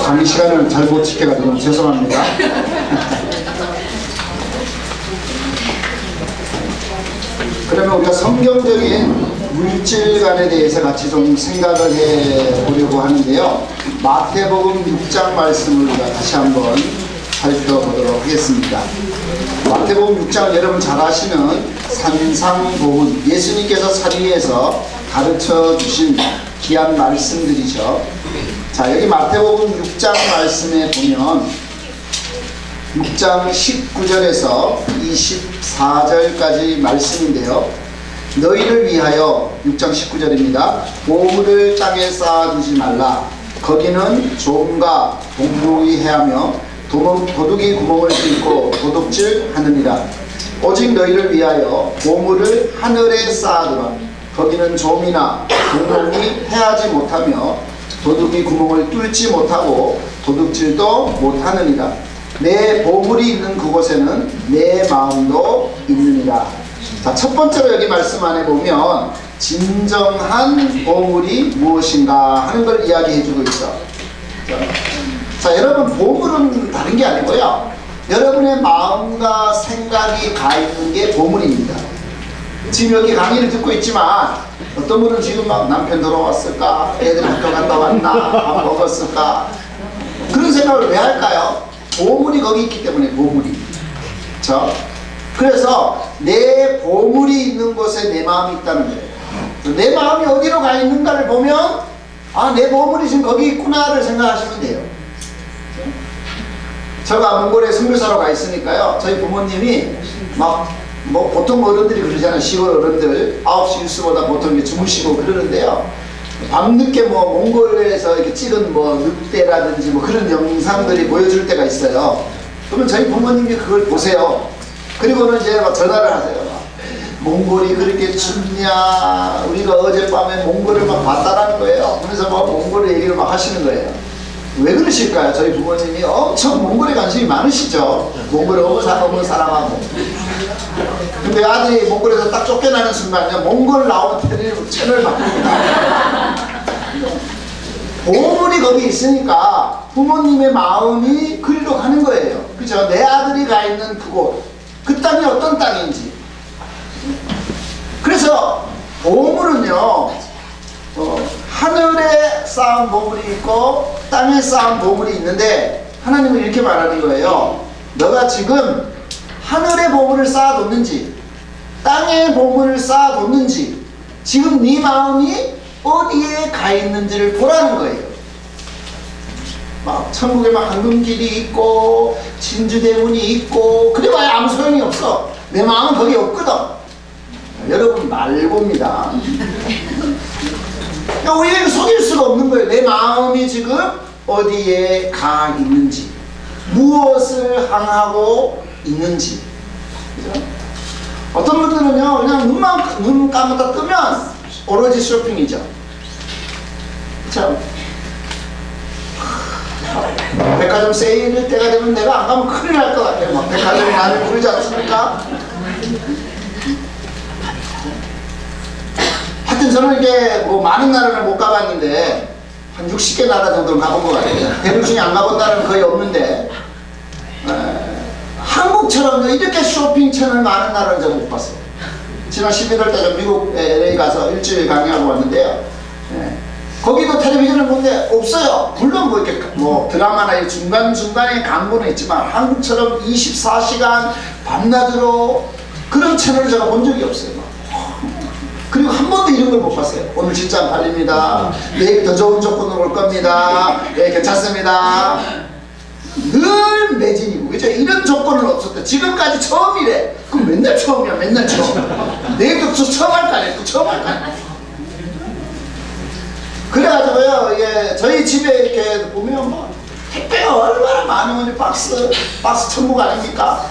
강의 시간을 잘 못 지켜가지고 죄송합니다. 그러면 우리가 성경적인 물질관에 대해서 같이 좀 생각을 해 보려고 하는데요. 마태복음 6장 말씀을 우리가 다시 한번 살펴보도록 하겠습니다. 마태복음 6장을 여러분 잘 아시는 산상복음, 예수님께서 사리에서 가르쳐 주신 귀한 말씀들이죠. 자, 여기 마태복음 6장 말씀에 보면 6장 19절에서 24절까지 말씀인데요. 너희를 위하여 6장 19절입니다. 보물을 땅에 쌓아두지 말라. 거기는 좀과 동물이 해하며 도둑이 구멍을 뚫고 도둑질 하느니라. 오직 너희를 위하여 보물을 하늘에 쌓아두라. 거기는 좀이나 동물이 해하지 못하며 도둑이 구멍을 뚫지 못하고 도둑질도 못하느니라. 내 보물이 있는 그곳에는 내 마음도 있느니라. 자, 첫 번째로 여기 말씀 안에 보면 진정한 보물이 무엇인가 하는 걸 이야기해 주고 있죠. 자, 여러분, 보물은 다른 게 아니고요, 여러분의 마음과 생각이 가 있는 게 보물입니다. 지금 여기 강의를 듣고 있지만 어떤 분은 지금 막 남편 돌아왔을까, 애들 학교 갔다 왔나, 밥 먹었을까, 그런 생각을 왜 할까요? 보물이 거기 있기 때문에. 보물이. 그렇죠? 그래서 내 보물이 있는 곳에 내 마음이 있다는 거예요. 내 마음이 어디로 가 있는가를 보면, 아, 내 보물이 지금 거기 있구나를 생각하시면 돼요. 제가 몽골에 선교사로 가 있으니까요, 저희 부모님이 막 뭐 보통 어른들이 그러잖아요. 시골 어른들 9시 뉴스보다 보통 이렇게 주무시고 그러는데요, 밤늦게 뭐 몽골에서 이렇게 찍은 뭐 늑대라든지 뭐 그런 영상들이 보여줄 때가 있어요. 그러면 저희 부모님이 그걸 보세요. 그리고는 이제 막 전화를 하세요. 몽골이 그렇게 춥냐, 우리가 어젯밤에 몽골을 막 봤다라는 거예요. 그래서 막 몽골 얘기를 막 하시는 거예요. 왜 그러실까요? 저희 부모님이 엄청 몽골에 관심이 많으시죠. 몽골에 어머 사랑하고. 근데 아들이 몽골에서 딱 쫓겨나는 순간요, 몽골 나오는 채널을 바꿉니다. 보물이 거기 있으니까 부모님의 마음이 그리로 가는 거예요. 그죠? 내 아들이 가 있는 그곳, 그 땅이 어떤 땅인지. 그래서 보물은요, 하늘에 쌓은 보물이 있고 땅에 쌓은 보물이 있는데, 하나님은 이렇게 말하는 거예요. 너가 지금 하늘의 보물을 쌓아뒀는지 땅의 보물을 쌓아뒀는지, 지금 네 마음이 어디에 가 있는지를 보라는 거예요. 막 천국에 막 황금길이 있고 진주대문이 있고 그래봐야 아무 소용이 없어. 내 마음은 거기 없거든. 여러분, 말고입니다. 우리가 속일 수가 없는 거예요. 내 마음이 지금 어디에 가 있는지, 무엇을 향하고 있는지. 그죠? 어떤 분들은요, 그냥 눈 감았다 뜨면 오로지 쇼핑이죠. 그쵸? 백화점 세일 때가 되면 내가 안 가면 큰일 날 것 같아요. 막 백화점이 나를 부르지 않습니까? 하여튼 저는 이게 뭐 많은 나라를 못 가봤는데 한 60개 나라 정도는 가본 것 같아요. 대륙 중에 안 가본 나라는 거의 없는데, 한국처럼 이렇게 쇼핑 채널 많은 나라는 제가 못 봤어요. 지난 11월 때 미국 LA 가서 일주일 강의하고 왔는데요, 거기도 텔레비전을 보는데 없어요. 물론 뭐 이렇게 뭐 드라마나 중간중간에 광고는 있지만 한국처럼 24시간 밤낮으로 그런 채널을 제가 본 적이 없어요. 그리고 한 번도 이런 걸 못 봤어요. 오늘 진짜 안 팔립니다. 내일 더 좋은 조건으로 올 겁니다. 네, 괜찮습니다. 늘 매진이고, 그죠? 이런 조건은 없었대. 지금까지 처음이래. 그럼 맨날 처음이야, 맨날 처음. 내일도 또 처음 할 거 아니야, 또 처음 할 거 아니야. 그래가지고요, 이게 저희 집에 이렇게 보면 뭐 택배가 얼마나 많으면 박스 천국 아닙니까?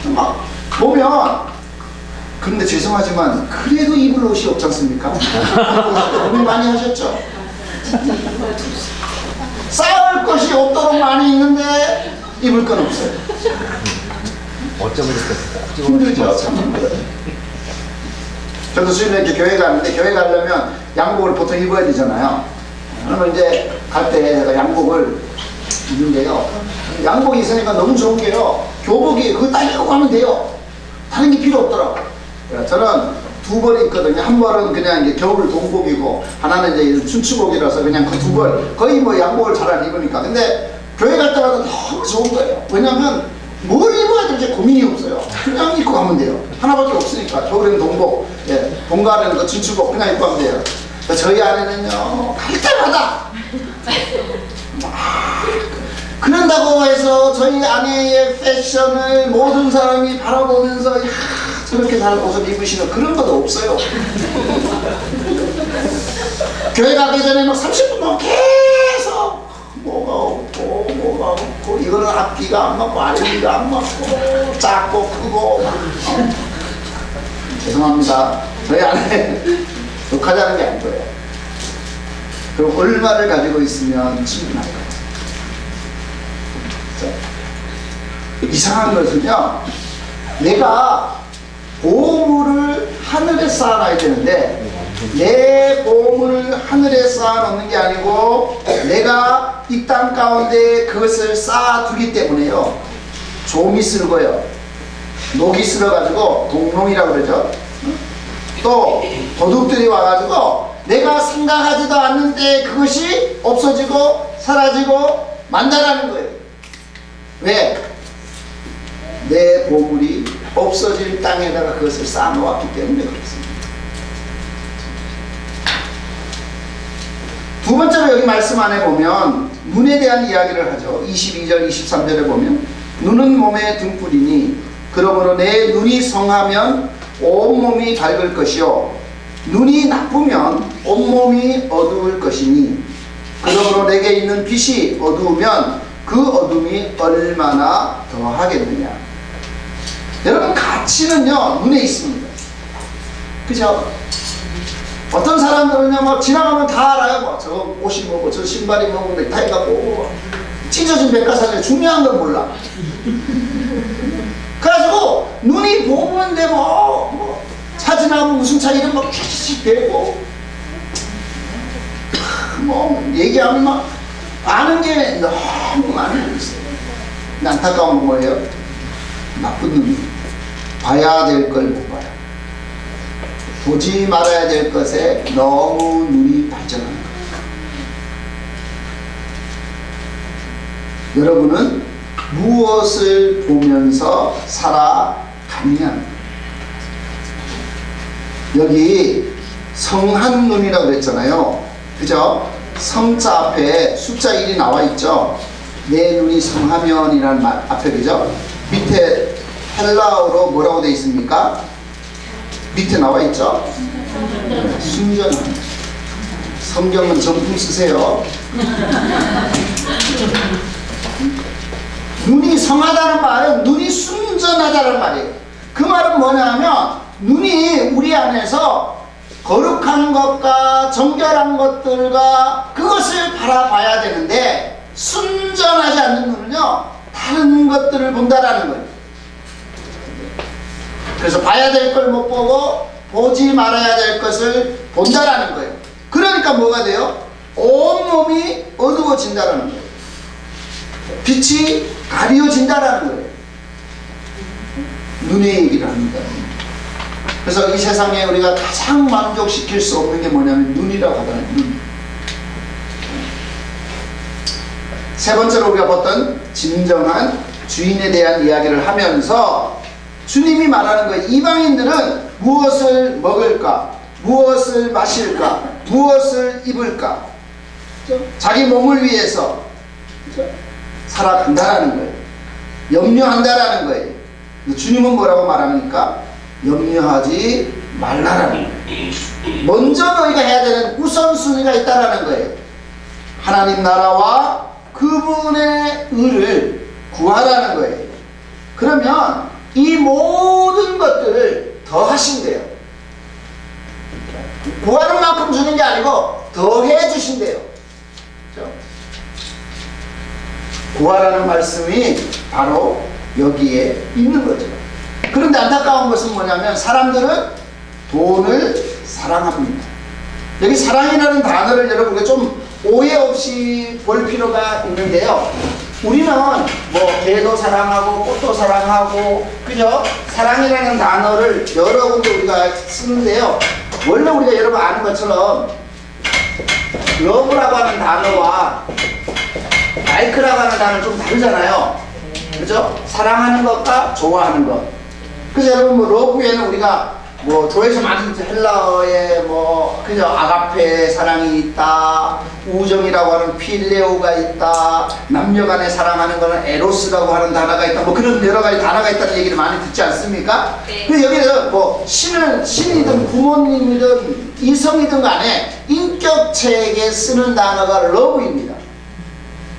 막 보면, 그런데 죄송하지만 그래도 입을 옷이 없지 않습니까? 고민 많이 하셨죠? 쌓을 것이 없도록 많이 있는데 입을 건 없어요. 어쩌면 이렇게 힘들죠, 참 힘들어요. 저도 수요일에 이렇게 교회 가는데, 교회 가려면 양복을 보통 입어야 되잖아요. 그러면 이제 갈 때 내가 양복을 입는데요. 양복이 있으니까 너무 좋은 게요. 교복이 그거 딱 입고 가면 돼요. 다른 게 필요 없더라고요. 저는 두 벌 있거든요. 한 벌은 그냥 이제 겨울 동복이고, 하나는 이제 춘추복이라서 그냥 그 두 벌. 거의 뭐 양복을 잘 안 입으니까. 근데 교회 갈 때마다 너무 좋은 거예요. 왜냐면 뭘 입어야 될지 고민이 없어요. 그냥 입고 가면 돼요. 하나밖에 없으니까. 겨울에는 동복, 예, 봄가을에는 그 춘추복 그냥 입고 가면 돼요. 저희 아내는요, 갈 때마다 그런다고 해서 저희 아내의 패션을 모든 사람이 바라보면서 야, 저렇게 잘 옷을 입으시는 그런 것도 없어요. 교회 가기 전에 막 30분 동안 계속 뭐가 없고 이거는 앞뒤가 안 맞고 알리가 안 맞고 작고 크고 죄송합니다. 저희 아내 욕하자는 게 아니고요. 그럼 얼마를 가지고 있으면 충분할까요? 이상한 것은요, 내가 보물을 하늘에 쌓아놔야 되는데 내 보물을 하늘에 쌓아놓는 게 아니고 내가 이 땅 가운데 그것을 쌓아두기 때문에요, 좀이 쓸고요, 녹이 쓸어가지고 동롱이라고 그러죠. 또 도둑들이 와가지고 내가 생각하지도 않는데 그것이 없어지고 사라지고 만다라는 거예요. 왜? 내 보물이 없어질 땅에다가 그것을 쌓아놓았기 때문에 그렇습니다. 두 번째로 여기 말씀 안에 보면 눈에 대한 이야기를 하죠. 22절 23절에 보면 눈은 몸의 등불이니 그러므로 내 눈이 성하면 온몸이 밝을 것이요 눈이 나쁘면 온몸이 어두울 것이니 그러므로 내게 있는 빛이 어두우면 그 어둠이 얼마나 더하겠느냐. 여러분, 가치는요 눈에 있습니다. 그죠? 어떤 사람들은요 막 지나가면 다 알아요. 뭐 저 옷이 뭐고 저 신발이 뭐고 넥타이가 뭐고 찢어진 백과사전에 중요한 건 몰라. 그래가지고 눈이 보는데 뭐 사진하고 무슨 차 이름 막 퀴퀴 대고 뭐 얘기하면 막 아는 게 너무 많이 있어요. 근데 안타까운 건 뭐예요? 나쁜 눈이 봐야 될 걸 못 봐요. 보지 말아야 될 것에 너무 눈이 발전하는 거예요. 여러분은 무엇을 보면서 살아가느냐. 여기 성한 눈이라고 그랬잖아요. 그죠? 성자 앞에 숫자 1이 나와 있죠. 내 눈이 성하면이라는 말 앞에, 그죠? 밑에 헬라어로 뭐라고 되어 있습니까? 밑에 나와 있죠? 순전한. 성경은 정품 쓰세요. 눈이 성하다는 말은 눈이 순전하다는 말이에요. 그 말은 뭐냐면 눈이 우리 안에서 거룩한 것과 정결한 것들과 그것을 바라봐야 되는데 순전하지 않는 눈은요 다른 것들을 본다라는 거예요. 그래서 봐야 될 걸 못 보고 보지 말아야 될 것을 본다라는 거예요. 그러니까 뭐가 돼요? 온몸이 어두워진다라는 거예요. 빛이 가려진다라는 거예요. 눈의 얘기를 합니다. 그래서 이 세상에 우리가 가장 만족시킬 수 없는 게 뭐냐면 눈이라고 하잖아요. 눈. 세 번째로 우리가 봤던 진정한 주인에 대한 이야기를 하면서 주님이 말하는 거예요. 이방인들은 무엇을 먹을까? 무엇을 마실까? 무엇을 입을까? 자기 몸을 위해서 살아간다라는 거예요. 염려한다라는 거예요. 주님은 뭐라고 말합니까? 염려하지 말라라는 거예요. 먼저 너희가 해야 되는 우선순위가 있다라는 거예요. 하나님 나라와 그분의 의를 구하라는 거예요. 그러면 이 모든 것들을 더 하신대요. 구하는 만큼 주는 게 아니고 더 해주신대요. 그렇죠? 구하라는 말씀이 바로 여기에 있는 거죠. 그런데 안타까운 것은 뭐냐면 사람들은 돈을 사랑합니다. 여기 사랑이라는 단어를 여러분께 좀 오해 없이 볼 필요가 있는데요. 우리는 뭐 개도 사랑하고 꽃도 사랑하고 그죠? 사랑이라는 단어를 여러 군데 우리가 쓰는데요. 원래 우리가 여러분 아는 것처럼 러브라고 하는 단어와 라이크라고 하는 단어는 좀 다르잖아요. 그죠? 사랑하는 것과 좋아하는 것. 그래서 여러분 뭐 러브에는 우리가 뭐 교회에서 많이 헬라어에 뭐 그죠? 아가페 사랑이 있다, 우정이라고 하는 필레오가 있다, 남녀간에 사랑하는 거는 에로스라고 하는 단어가 있다, 뭐 그런 여러 가지 단어가 있다는 얘기를 많이 듣지 않습니까? 네. 근데 여기는 뭐 신이든 부모님이든 이성이든 간에 인격체에게 쓰는 단어가 러브입니다.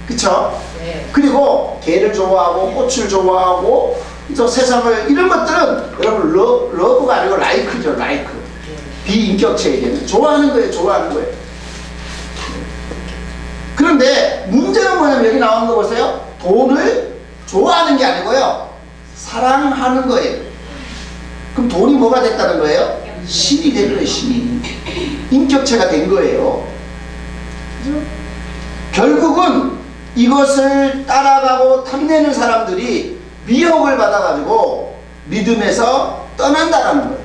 그쵸? 네. 그리고 개를 좋아하고 꽃을 좋아하고 저 세상을 이런 것들은 여러분 러브가 아니고 라이크죠. 라이크. 비인격체에게는 좋아하는 거예요. 좋아하는 거예요. 그런데 문제는 뭐냐면 여기 나오는 거 보세요. 돈을 좋아하는 게 아니고요. 사랑하는 거예요. 그럼 돈이 뭐가 됐다는 거예요? 신이 된 거예요. 신이. 인격체가 된 거예요. 결국은 이것을 따라가고 탐내는 사람들이 미혹을 받아가지고 믿음에서 떠난다라는 거예요.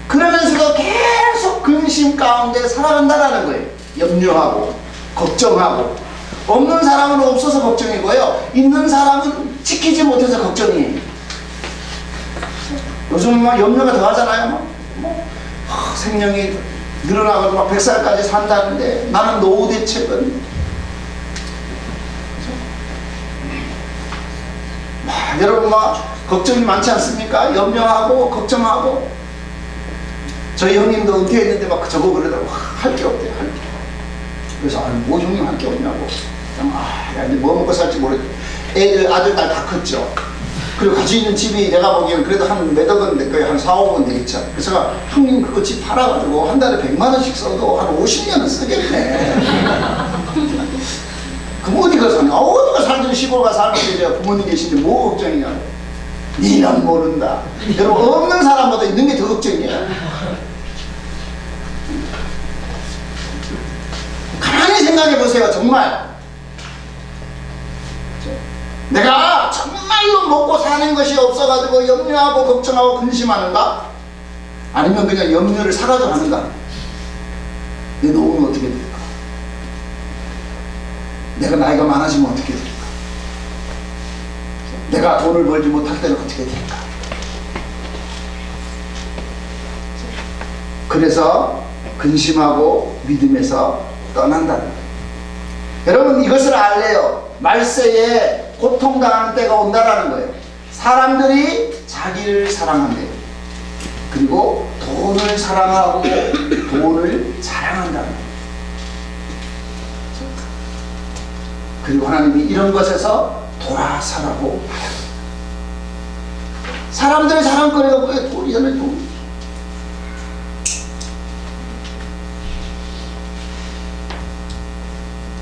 그러면서도 계속 근심 가운데 살아간다라는 거예요. 염려하고 걱정하고. 없는 사람은 없어서 걱정이고요. 있는 사람은 지키지 못해서 걱정이에요. 요즘 막 염려가 더 하잖아요. 생명이 늘어나가지고 막 100살까지 산다는데 나는 노후 대책은 여러분 막 걱정이 많지 않습니까? 염려하고 걱정하고. 저희 형님도 은퇴했는데 막 저거 그러더라고. 할 게 없대요. 할 게. 그래서 뭐 형님 할 게 없냐고. 야, 이제 뭐 먹고 살지 모르겠어. 애들 아들 딸 다 컸죠. 그리고 가지고 있는 집이 내가 보기에는 그래도 한 몇억 원 될 거예요. 한 4, 5억 되겠죠. 그래서 제가 형님 그거 집 팔아가지고 한 달에 100만 원씩 써도 한 50년은 쓰겠네. 그럼 어디가 사냐? 어디가 살든 시골 가서 살는데 제가 부모님 계신데 뭐 걱정이냐고. 니는 모른다. 여러분 없는 사람보다 있는 게 더 걱정이야. 가만히 생각해 보세요. 정말 내가 정말로 먹고 사는 것이 없어가지고 염려하고 걱정하고 근심하는가? 아니면 그냥 염려를 사라져 하는가? 내 노후는 어떻게 될까? 내가 나이가 많아지면 어떻게 될까? 내가 돈을 벌지 못할 때는 어떻게 될까? 그래서 근심하고 믿음에서 떠난다는 거예요. 여러분 이것을 알래요. 말세에 고통당하는 때가 온다라는 거예요. 사람들이 자기를 사랑한대요. 그리고 돈을 사랑하고 돈을 자랑한다는 거예요. 그리고 하나님이 이런 것에서 돌아서라고 하라. 사람들의 자랑거리가 왜 돈이잖아요. 돈.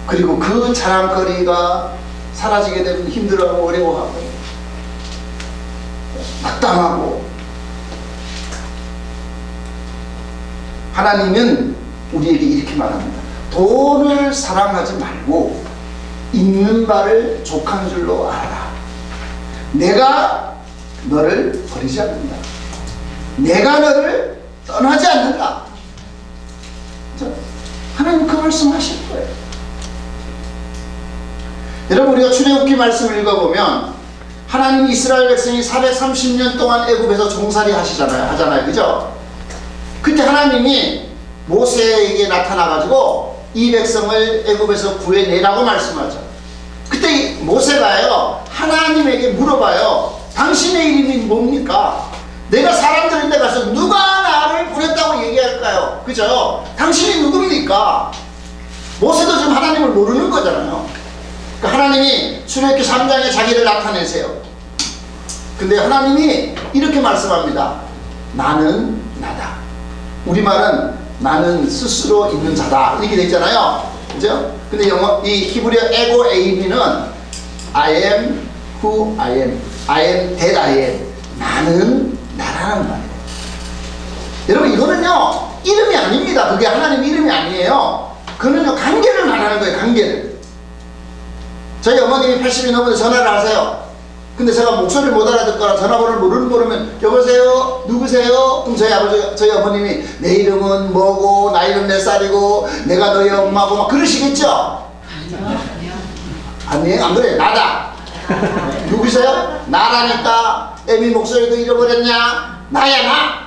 그리고 그 자랑거리가 사라지게 되면 힘들어하고 어려워하고 낙담하고. 하나님은 우리에게 이렇게 말합니다. 돈을 사랑하지 말고 있는 바를 족한 줄로 알아라. 내가 너를 버리지 않는다. 내가 너를 떠나지 않는다. 하나님 그 말씀 하실 거예요. 여러분 우리가 출애굽기 말씀을 읽어보면 하나님이 이스라엘 백성이 430년 동안 애굽에서 종살이 하잖아요. 그죠? 그때 하나님이 모세에게 나타나가지고 이 백성을 애굽에서 구해내라고 말씀하죠. 그때 모세가요 하나님에게 물어봐요. 당신의 이름이 뭡니까? 내가 사람들인데 가서 누가 나를 보냈다고 얘기할까요? 그죠? 당신이 누굽니까? 모세도 지금 하나님을 모르는 거잖아요. 그러니까 하나님이 출애굽기 3장에 자기를 나타내세요. 근데 하나님이 이렇게 말씀합니다. 나는 나다. 우리말은 나는 스스로 있는 자다 이렇게 되어 있잖아요. 그죠? 근데 이 히브리어 에고 에이미는 I am who I am. I am that I am. 나는 나라는 말이에요. 여러분 이거는요 이름이 아닙니다. 그게 하나님 이름이 아니에요. 그는요 관계를 말하는 거예요. 관계를. 저희 어머님이 80이 넘어서 전화를 하세요. 근데 제가 목소리를 못 알아듣거나 전화번호를 모르면 여보세요? 누구세요? 그럼 저희 어머님이 내 이름은 뭐고 나이는 몇 살이고 내가 너희 엄마고 막 그러시겠죠? 아니에요? 안 그래? 나다. 누구세요? 나라니까. 애미 목소리도 잃어버렸냐? 나야 나.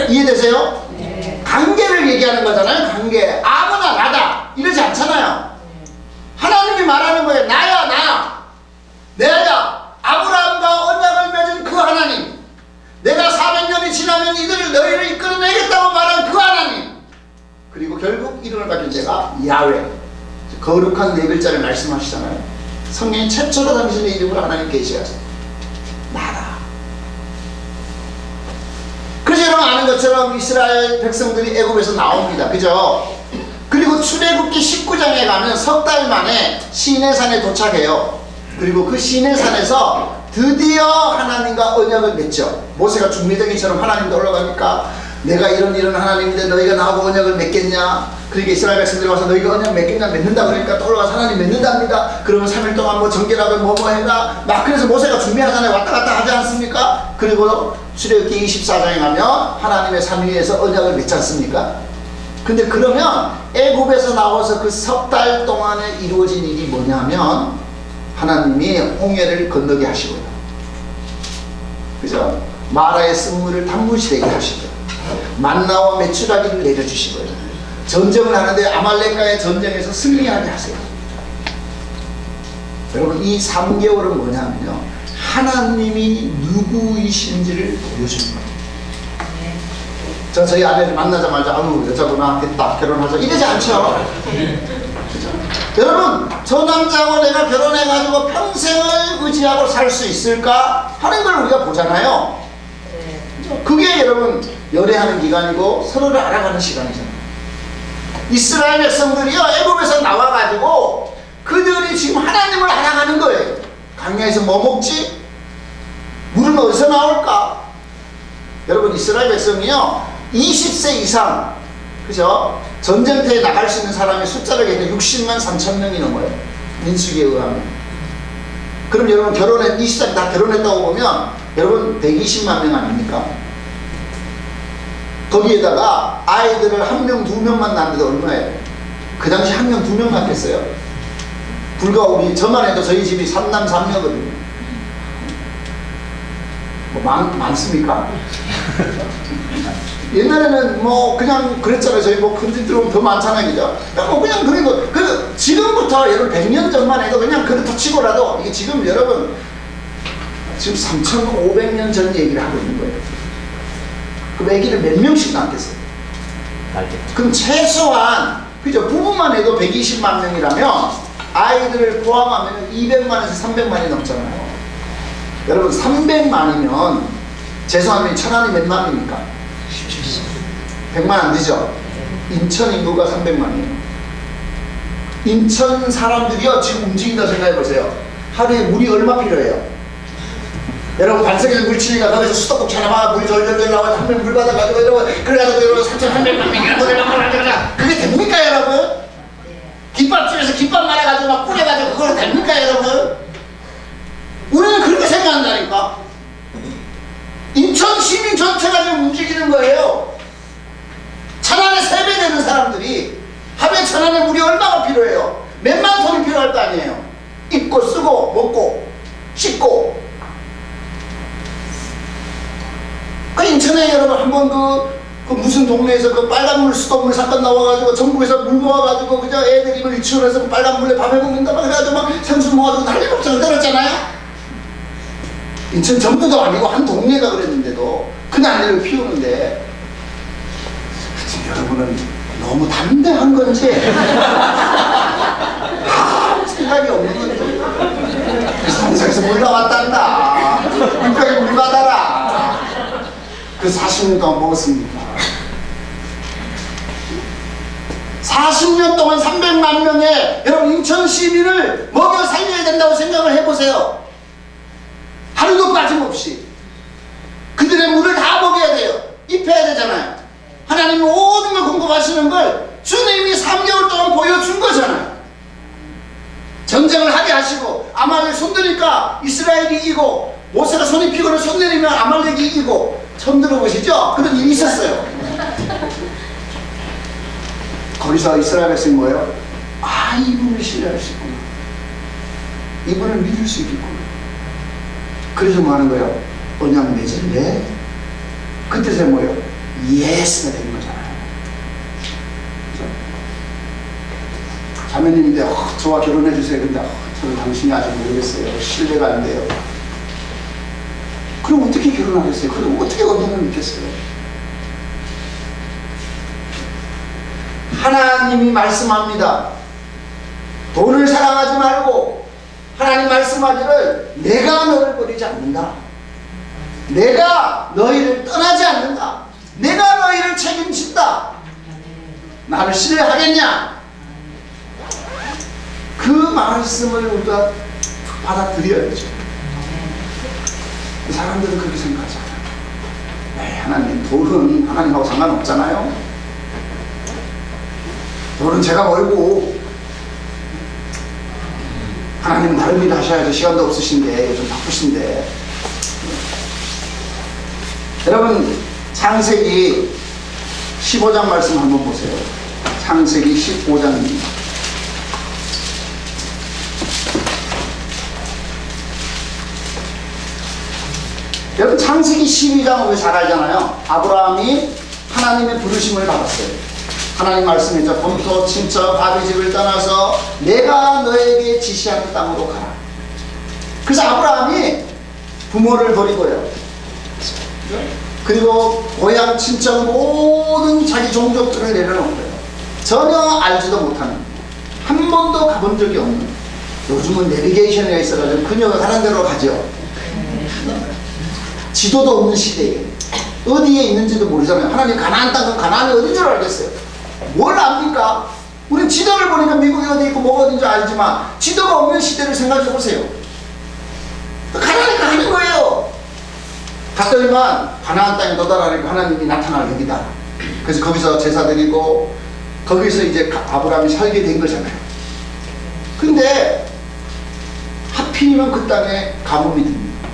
이해되세요? 네. 관계를 얘기하는 거잖아요. 관계. 아무나 나다 이러지 않잖아요. 하나님이 말하는 거예요. 나야 나. 내가 아브라함과 언약을 맺은 그 하나님, 내가 400년이 지나면 너희를 이끌어내겠다고 말한 그 하나님, 그리고 결국 이름을 바뀐 제가 야훼, 거룩한 네 글자를 말씀하시잖아요. 성경이 최초로 당신의 이름을 하나님 계시하세요. 나라. 그래서 여러분 아는 것처럼 이스라엘 백성들이 애굽에서 나옵니다. 그죠? 그리고 출애굽기 19장에 가면 석 달 만에 시내산에 도착해요. 그리고 그 시내산에서 드디어 하나님과 언약을 맺죠. 모세가 중매쟁이처럼 하나님도 올라가니까 내가 이런 하나님인데 너희가 나하고 언약을 맺겠냐. 그러니까 이스라엘 백성들이 와서 너희가 언약 맺겠냐. 맺는다 그러니까 또 올라가서 하나님 맺는답니다. 그러면 3일 동안 뭐 정결하고 뭐 해라 막. 그래서 모세가 준비하잖아요. 왔다 갔다 하지 않습니까? 그리고 출애굽기 24장에 가면 하나님의 삼위에서 언약을 맺지 않습니까? 근데 그러면 애굽에서 나와서 그 석 달 동안에 이루어진 일이 뭐냐면 하나님이 홍해를 건너게 하시고요. 그죠? 마라의 쓴물을 단무지 되게 하시고요. 만나와 메추라기를 내려주시고요. 전쟁을 하는데 아말렉과의 전쟁에서 승리하게 하세요. 여러분 이 3개월은 뭐냐면요, 하나님이 누구이신지를 보여주는 거예요. 저희 아내를 만나자마자 아유 여자구나 됐다 결혼하자 이러지 않죠. 그죠? 여러분 저 남자하고 내가 결혼해가지고 평생을 의지하고 살 수 있을까 하는 걸 우리가 보잖아요. 그게 여러분 열애하는 기간이고 서로를 알아가는 시간이잖아요. 이스라엘 백성들이요 애굽에서 나와가지고 그들이 지금 하나님을 알아가는 거예요. 광야에서 뭐 먹지? 물은 어디서 나올까? 여러분 이스라엘 백성이요 20세 이상, 그죠? 전쟁터에 나갈 수 있는 사람의 숫자를 얘기해 60만 3천 명이 넘어요. 민수기에 의하면. 그럼 여러분 20살 다 결혼했다고 보면 여러분 120만 명 아닙니까? 거기에다가 아이들을 1명 2명만 낳는데도 얼마예요? 그 당시 1명 2명 낳겠어요? 불과 우리 저만 해도 저희 집이 3남 3녀거든요. 뭐 많습니까? 옛날에는 뭐 그냥 그랬잖아요. 저희 뭐 큰 집 들어오면 더 많잖아요. 그죠? 뭐 그냥 그리고 지금부터 여러분 100년 전만 해도 그냥 그렇다 치고라도 이게 지금 여러분 지금 3,500년 전 얘기를 하고 있는 거예요. 그럼 애기를 몇 명씩 낳겠어요? 그럼 최소한 그죠? 부부만 해도 120만 명이라면 아이들을 포함하면 200만에서 300만이 넘잖아요. 여러분 300만이면 죄송하면 천안이 몇 만입니까? 100만 안 되죠? 인천 인구가 300만이에요. 인천 사람들이요 지금 움직인다 생각해보세요. 하루에 물이 얼마 필요해요? 여러분 반석에서 물치니까 거기서 수도꼭지 하나만 물이 절절절 나와서 한 명 물 받아가지고 여러분 그래가지고 여러분 3,300만 명이 그게 됩니까 여러분? 김밥집에서 김밥 말아가지고 막 뿌려가지고 그거 됩니까 여러분? 우리는 그렇게 생각한다니까. 인천 시민 전체가 지금 움직이는 거예요. 천안에 3배 되는 사람들이 하루에 천안에 물이 얼마가 필요해요? 몇만 톤이 필요할 거 아니에요. 입고 쓰고 먹고 씻고. 그 인천에 여러분 한번 그 무슨 동네에서 그 빨간물 수돗물 사건 나와가지고 전국에서 물 모아가지고 그저 애들이 뭐 유치원에서 빨간물에 밥해 먹는다 막 그래가지고 막 생수 모아가지고 난리 법석을 떨었잖아요. 인천 전부도 아니고 한 동네가 그랬는데도 그 난리를 피우는데 여러분은 너무 담대한 건지 아무 생각이 없는 건지 산에서 물 나왔단다 물병에 물 받아라. 그 40년 동안 먹었습니다. 40년 동안 300만 명의 여러분 인천 시민을 먹여 살려야 된다고 생각을 해보세요. 하루도 빠짐없이 그들의 물을 다 먹여야 돼요. 입혀야 되잖아요. 하나님이 모든 걸 공급하시는 걸 주님이 3개월 동안 보여준 거잖아요. 전쟁을 하게 하시고 아말렉 손드니까 이스라엘이 이기고, 모세가 손이 피곤해 손내리면 아말렉이 이기고. 처음 들어보시죠? 그런 일이 있었어요. 거기서 이스라엘 백성이 뭐예요? 아, 이분을 신뢰할 수 있구나, 이분을 믿을 수 있겠구나. 그래서 뭐 하는 거예요? 언약 맺을래? 그때서 뭐예요? 예스가 된 거잖아요. 자매님인데 저와 결혼해 주세요. 근데 저는 당신이 아직 모르겠어요. 신뢰가 안 돼요. 그럼 어떻게 결혼하겠어요? 그럼 어떻게 언약을 맺겠어요? 하나님이 말씀합니다. 돈을 사랑하지 말고, 하나님 말씀하기를 내가 너를 버리지 않는다, 내가 너희를 떠나지 않는다, 내가 너희를 책임진다. 나를 신뢰하겠냐? 그 말씀을 우리가 받아들여야죠. 사람들은 그렇게 생각하잖아요. 에이, 하나님, 돈은 하나님하고 상관없잖아요. 돈은 제가 벌고, 하나님은 다른 일 하셔야죠. 시간도 없으신데, 요즘 바쁘신데. 여러분, 창세기 15장 말씀 한번 보세요. 창세기 15장입니다. 여러분, 창세기 12장은 왜 잘 알잖아요. 아브라함이 하나님의 부르심을 받았어요. 하나님 말씀했죠. 본토 친척 아비 집을 떠나서 내가 너에게 지시하는 땅으로 가라. 그래서 아브라함이 부모를 버리고요, 그리고 고향 친척 모든 자기 종족들을 내려놓고요, 전혀 알지도 못하는, 한 번도 가본 적이 없는, 요즘은 내비게이션이 있어가지고 그녀가 가는 대로 가죠. 지도도 없는 시대에 어디에 있는지도 모르잖아요. 하나님 가나안 땅은 가나안이 어딘 줄 알겠어요? 뭘 압니까? 우린 지도를 보니까 미국이 어디 있고 뭐가 어딘지 알지만 지도가 없는 시대를 생각해 보세요. 가나안에 가는 거예요. 갔더니만 가나안 땅에 도달하니까 하나님이 나타날 여기다. 그래서 거기서 제사 드리고 거기서 이제 아브라함이 살게 된 거잖아요. 근데 하필이면 그 땅에 가뭄이 듭니다.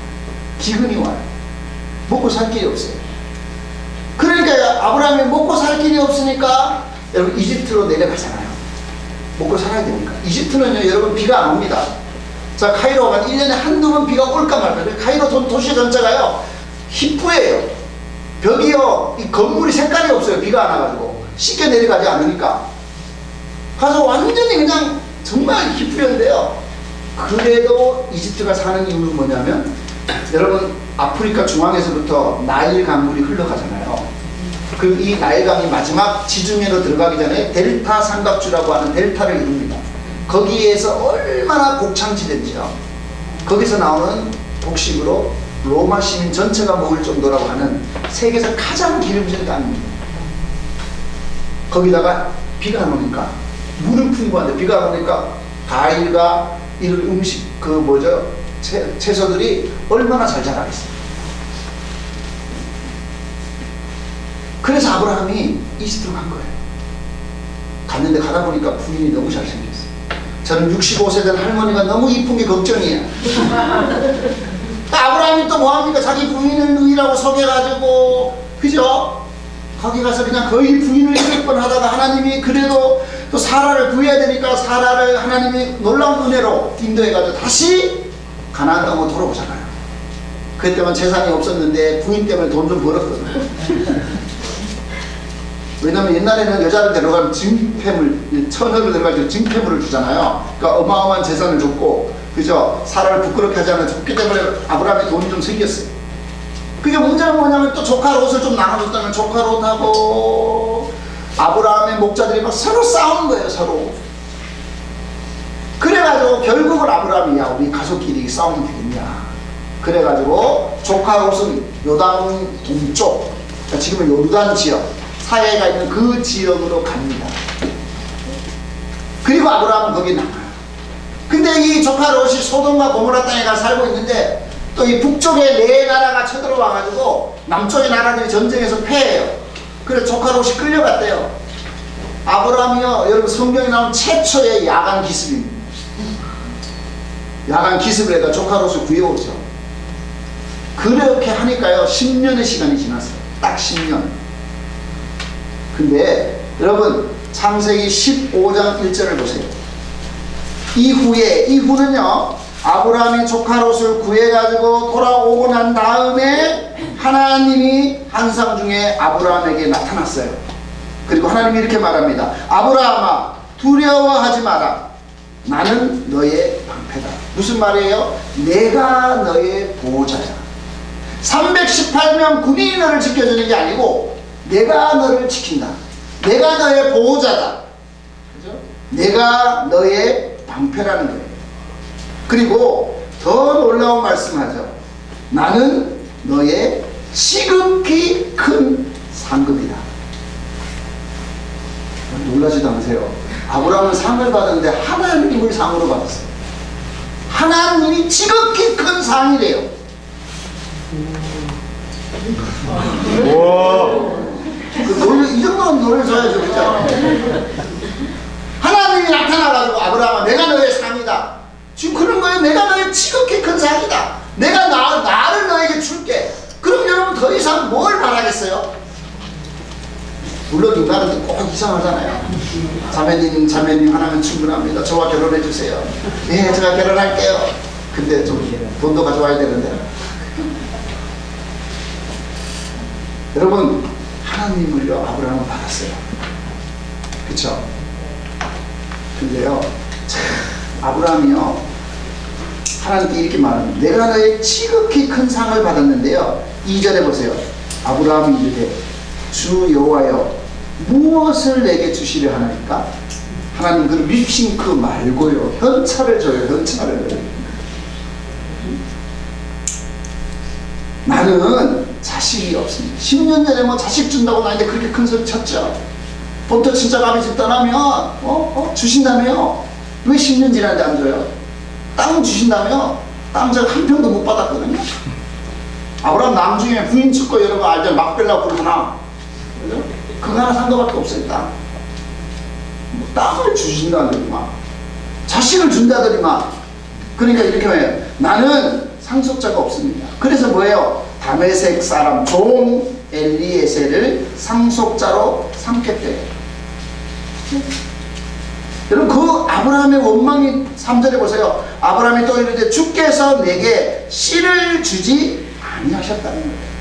기근이 와요. 먹고 살 길이 없어요. 그러니까 아브라함이 먹고 살 길이 없으니까 여러분 이집트로 내려가잖아요. 먹고 살아야 되니까. 이집트는요, 여러분 비가 안 옵니다. 자, 카이로가 1년에 한두 번 비가 올까 말까. 카이로 도시 전체가요 희뿌예요. 벽이요, 이 건물이 색깔이 없어요. 비가 안 와가지고 씻겨 내려가지 않으니까. 가서 완전히 그냥 정말 희뿌였는데요. 그래도 이집트가 사는 이유는 뭐냐면, 여러분 아프리카 중앙에서부터 나일 강물이 흘러가잖아요. 그 이 나일강이 마지막 지중해로 들어가기 전에 델타 삼각주라고 하는 델타를 이룹니다. 거기에서 얼마나 곡창지대인지요. 거기서 나오는 곡식으로 로마 시민 전체가 먹을 정도라고 하는 세계에서 가장 기름진 땅입니다. 거기다가 비가 안 오니까, 물은 풍부한데 비가 안 오니까 과일과 이런 음식, 그 뭐죠, 채소들이 얼마나 잘 자라겠어요. 그래서 아브라함이 이집트로 간 거예요. 갔는데 가다 보니까 부인이 너무 잘생겼어요. 저는 65세 된 할머니가 너무 이쁜 게 걱정이에요. 아브라함이 또 뭐합니까? 자기 부인을 누이라고 속여가지고, 그죠? 거기 가서 그냥 거의 부인을 200번 하다가 하나님이 그래도 또 사라를 구해야 되니까 사라를 하나님이 놀라운 은혜로 인도해가지고 다시 가나안 땅으로 돌아오잖아요. 그때만 재산이 없었는데 부인 때문에 돈 좀 벌었거든요. 왜냐면 옛날에는 여자를 데려가면 증폐물, 처녀를 데려갈 때 증폐물을 주잖아요. 그러니까 어마어마한 재산을 줬고, 그죠? 사라를 부끄럽게 하지 않아요. 줬기 때문에 아브라함이 돈이 좀 생겼어요. 그게 문제는 뭐냐면 또 조카 롯을 좀 나눠줬다면 조카 롯하고 아브라함의 목자들이 막 서로 싸우는 거예요, 서로. 그래가지고 결국은 아브라함이, 야, 우리 가족끼리 싸우면 되겠냐. 그래가지고 조카 롯은 요단 동쪽, 지금은 요르단 지역, 사해가 있는 그 지역으로 갑니다. 그리고 아브라함은 거기 남아요. 근데 이 조카 롯이 소돔과 고모라 땅에 가 살고 있는데, 또 이 북쪽에 네 나라가 쳐들어와가지고 남쪽의 나라들이 전쟁에서 패해요. 그래서 조카 롯이 끌려갔대요. 아브라함이요, 여러분 성경에 나온 최초의 야간 기습입니다. 야간 기습을 해가 조카 롯을 구해오죠. 그렇게 하니까요 10년의 시간이 지났어요. 딱 10년. 근데 여러분 창세기 15장 1절을 보세요. 이후는요 아브라함이 조카 롯을 구해가지고 돌아오고 난 다음에 하나님이 환상 중에 아브라함에게 나타났어요. 그리고 하나님이 이렇게 말합니다. 아브라함아 두려워하지 마라. 나는 너의 방패다. 무슨 말이에요? 내가 너의 보호자야. 318명 군인이 너를 지켜주는 게 아니고 내가 너를 지킨다. 내가 너의 보호자다. 그죠? 내가 너의 방패라는 거예요. 그리고 더 놀라운 말씀하죠. 나는 너의 지극히 큰 상급이다. 놀라지도 않으세요? 아브라함은 상을 받았는데 하나님을 상으로 받았어요. 하나님이 지극히 큰 상이래요. 이 정도는 놀라줘야죠. 그죠? 하나님이 나타나가지고 아브라함아 내가 너의 상이다. 지금 그런 거예요. 내가 너의 지극히 큰 상이다. 내가 나를 너에게 줄게. 그럼 여러분 더 이상 뭘 바라겠어요? 물론 인간은 꼭 이상하잖아요. 자매님 하나면 충분합니다. 저와 결혼해 주세요. 네, 제가 결혼할게요. 근데 좀 돈도 가져와야 되는데. 여러분 하나님을요 아브라함은 받았어요. 그쵸? 근데요 아브라함이요 하나님께 이렇게 말합니다. 내가 너의 지극히 큰 상을 받았는데요 2절에 보세요. 아브라함이 이르되 주 여호와여 무엇을 내게 주시려 하나이까? 하나님 그 립싱크 말고요 현찰을 줘요. 현찰을. 나는 자식이 없습니다. 10년 전에 뭐 자식 준다고 나한테 그렇게 큰 소리 쳤죠. 본토 친척아비 집 떠나면 주신다며요. 왜 10년 지났는데 안 줘요? 땅 주신다며? 땅 제가 한 평도 못 받았거든요. 아브라함 남중에 부인 축구 여러분 알죠? 막벨라 굴 하나. 그죠? 그거 하나 산 거밖에 없어요. 땅. 뭐 땅을 주신다더니만 자식을 준다더니만. 그러니까 이렇게 해요. 나는 상속자가 없습니다. 그래서 뭐예요? 다메섹 사람 종 엘리에셀을 상속자로 삼겠대요. 여러분 그 아브라함의 원망이 3절에 보세요. 아브라함이 또 이르되 주께서 내게 씨를 주지 아니하셨다는 거예요.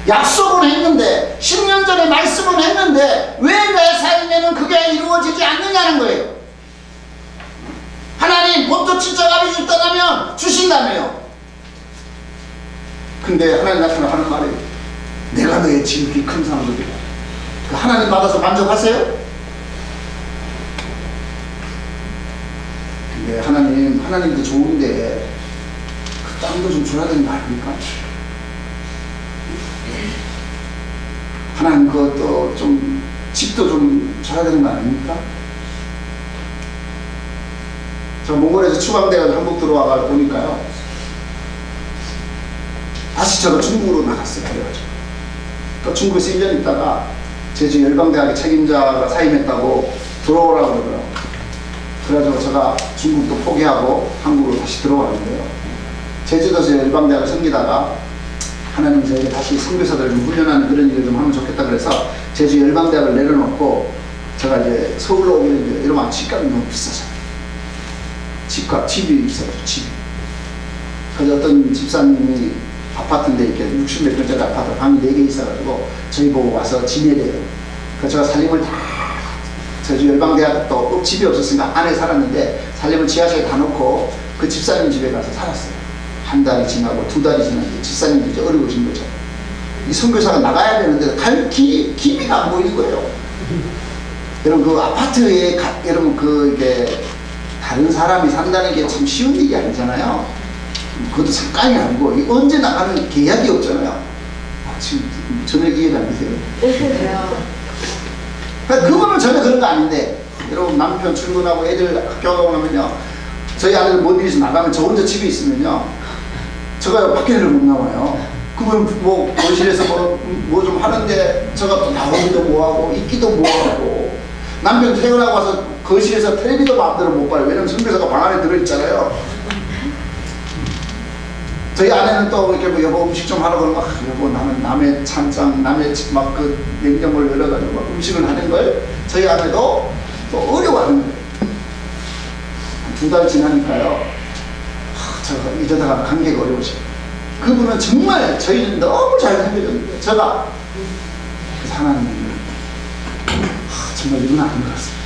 약속은 했는데 10년 전에 말씀은 했는데 왜 내 삶에는 그게 이루어지지 않느냐는 거예요. 하나님 본토 친척 아버지 떠나면 주신다며요. 근데 하나님 나타나 하는 말이 내가 너의 지극히 큰 상급이다. 그 하나님 받아서 만족하세요? 근데 하나님도 좋은데 그 땅도 좀 줘야 되는 거 아닙니까? 하나님 그것도 좀 집도 좀 줘야 되는 거 아닙니까? 저 몽골에서 추방돼가지고 한국 들어와가 보니까요 다시 저도 중국으로 나갔어요. 그래가지고 또 중국에서 1년 있다가 제주 열방대학의 책임자가 사임했다고 들어오라고 그러더라고요. 그래가지고 제가 중국도 포기하고 한국으로 다시 들어왔는데요. 제주도에서 열방대학을 섬기다가 하나님 저에게 다시 선교사들을 좀 훈련하는 그런 일을 좀 하면 좋겠다 그래서 제주 열방대학을 내려놓고 제가 이제 서울로 오게 됐는데 이러면 집값이 너무 비싸잖아요. 집이 있어요. 집이. 그래서 어떤 집사님이 아파트인데 이렇게 60몇 평짜리 아파트 방이 4개 있어가지고 저희 보고 와서 지내래요. 그래서 제가 살림을 다 제주 열방대학도 꼭 집이 없었으니까 안에 살았는데 살림을 지하실에 다 놓고 그 집사님 집에 가서 살았어요. 한 달이 지나고 2달이 지났는데 집사님도 이제 어려우신 거죠. 이 선교사가 나가야 되는데 갈 길이가 안 보이는 거예요. 여러분 그 아파트에 여러분 이게 다른 사람이 산다는 게 참 쉬운 일이 아니잖아요. 그것도 잠깐이 아니고 언제 나가는 계약이 없잖아요. 지금 전혀 이해가 안 되세요? 그러니까 그거는 전혀 그런 거 아닌데 여러분 남편 출근하고 애들 학교 가고 나면요 저희 아들 못 일해서 나가면 저 혼자 집에 있으면요 제가 밖에를 못 나와요. 그러면 뭐 거실에서 뭐 좀 하는데 제가 또 나오기도 뭐하고 있기도 뭐하고 남편 퇴근하고 와서 거실에서 텔레비도 마음대로 못 봐요. 왜냐면 선교사가 방 안에 들어있잖아요. 저희 아내는 또 이렇게 뭐 여보 음식 좀 하라고 그러면 여보 나는 남의 찬장 남의 막 그 냉장고를 열어가지고 막 음식을 하는 걸 저희 아내도 또 어려워하는 거예요. 2달 지나니까요. 제가 이러다가 관계가 어려우셔요. 그분은 정말 저희는 너무 잘 섬겨줬는데 제가 그래서 하나님 정말 이건 아닌 것 같습니다.